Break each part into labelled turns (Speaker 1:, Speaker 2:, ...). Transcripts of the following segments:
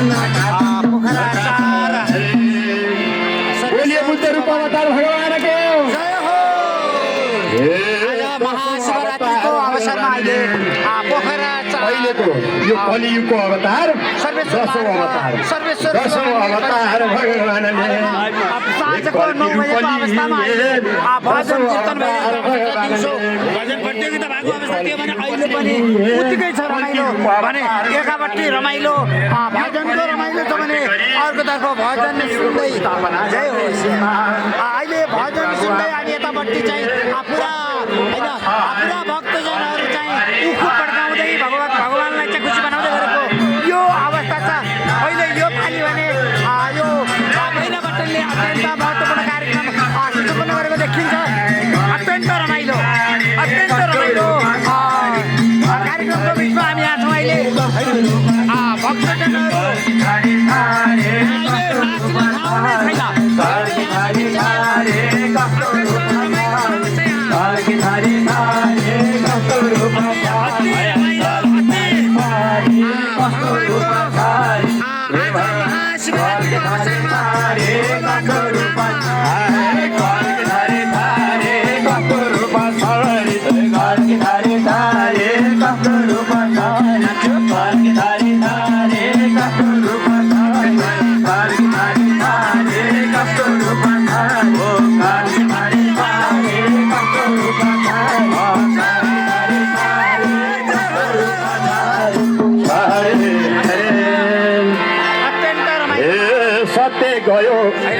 Speaker 1: पोखरा 4
Speaker 2: बोलिए बुद्ध रूप अवतार भगवान के
Speaker 1: जय हो। आज महाशिवरात्रिको अवसरमा अहिले पोखरा 4
Speaker 2: अहिलेको यो कलियुगको अवतार दशौं अवतार भगवानले
Speaker 1: साँझको 9 बजेको अवस्थामा अहिले भजन कीर्तन भइरहेको दिउँसो भजन प्रतियोगिता भएको अवस्था थियो भने अहिले पनि उत्तिकै छ रमाइलो भने एकापट्टि रमाइलो भजनको रमाइलो छ भने अर्कोतर्फ भजन सुन्दै जय होस्। अहिले भजन सुन्दै अनि यतापट्टि चाहिँ पुरा होइन पुरा भक्तजनहरू चाहिँ उखु पड्काउँदै भगवानलाई चाहिँ खुसी बनाउँदै गरेको यो अवस्था छ अहिले यो पालि भने यो महिला बटनले अत्यन्त महत्त्वपूर्ण कार्यक्रम सम्पन्न गरेको देखिन्छ। अत्यन्त रमाइलो कार्यक्रमको बिचमा हामी यहाँ छौँ अहिले भक्तजनहरू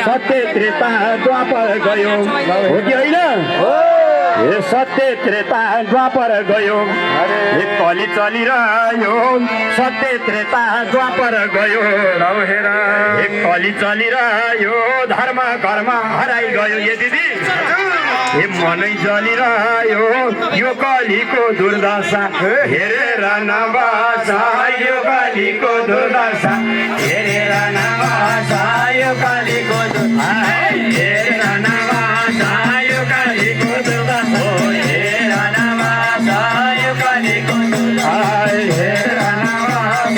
Speaker 2: सत्य त्रेता द्वापर गयो हो कि होइन? ए सत्य त्रेता द्वापर गयो एक कली चलिरह्यो सत्य त्रेता द्वापर गयो एक कली चलिरह्यो धर्म कर्म हराइ गयो। ए दिदी ए मनै जलिरह्यो यो कलीको दुर्दशा हेरेर नबसा यो कलीको दुर्दशा हेरेर नबसा यो कलीको हेरेर नबसा यो कलीको दुर्दशा हेरेर नबसा यो कलीको दुर्दशा हेरेर नबसा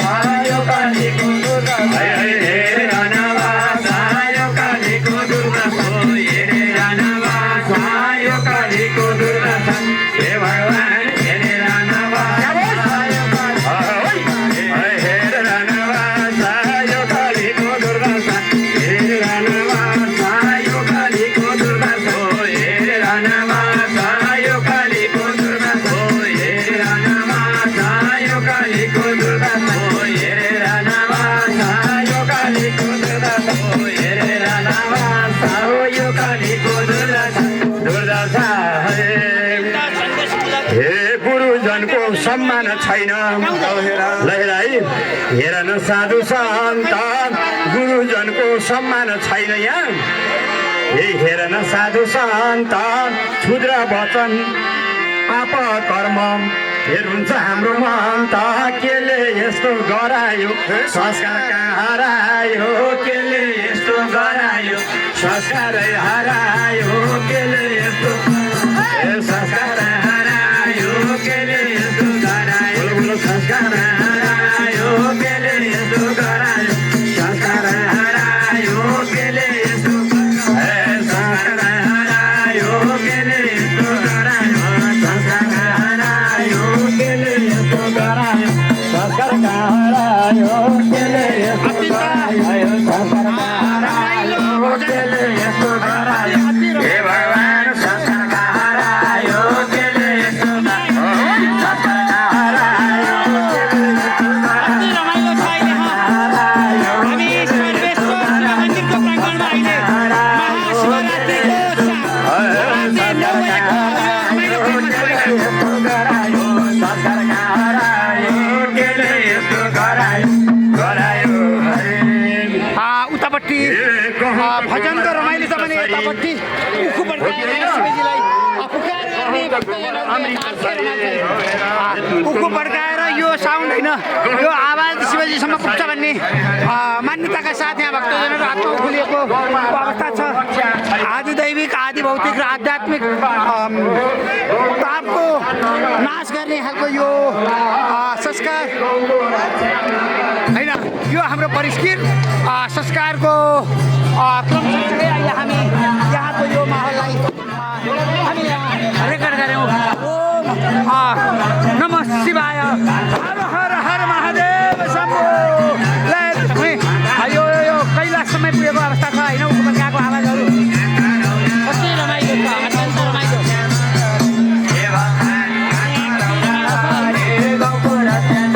Speaker 2: यो कलीको दुर्दशा हेरेर नबसा यो कलीको दुर्दशा हेरेर नबसा यो कलीको दुर्दशा हे भगवान हेरेर नबसा यो हेरेर नबसा यो कलीको दुर्दशा हेरेर नबसा यो कलीको दुर्दशा हेरेर नबसा यो कलीको दुर्दशा हेरेर नबसा यो कलीको दुर्दशा हेरेर नबसा यो कलीको दुर्दशा हेरेर नबसा यो कलीको दुर्दशा हे गुरुजनको सम्मान छैन लहराई हेर न साधु सन्त गुरुजनको सम्मान छैन यहाँ हे हेर न साधु सन्त क्षुद्र वचन पाप कर्म हेर्नुहुन्छ हाम्रो मन त केले यस्तो गरायो संस्कार कहाँ हरायो केले यस्तो गरायो संस्कारै हरायो केले यस्तो संस्कार हरायो केले यस्तो गरायो संस्कार हरायो केले यस्तो गरायो संस्कार हरायो केले यस्तो संस्कार हरायो केले यस्तो गरायो संस्कार हरायो केले यस्तो गरायो संस्कार हरायो केले यस्तो गरायो संस्कार हरायो केले यस्तो गरायो हे भगवान संस्कार हरायो केले यस्तो संस्कार हरायो केले यस्तो
Speaker 1: रमाइलो छ अहिले हामी सर्वेश्वर मन्दिरको प्राङ्गणमा अहिले महाशिवरात्रिको उतापट्टि भजनको रमाइलो छ भने यतापट्टि उखु पड्काएर शिवजीलाई उखु पड्काएर यो साउन्ड होइन यो आवाज शिवजीसम्म पुग्छ भन्ने मान्यताका साथ यहाँ भक्तजनहरू हातमा उखुलिएको अवस्था छ। आदि दैविक आदि भौतिक र आध्यात्मिक पापको नाश गर्ने खालको यो संस्कार होइन यो हाम्रो परिष्कृत संस्कारको क्रम सँगसँगै अहिले हामी यहाँको यो माहौललाई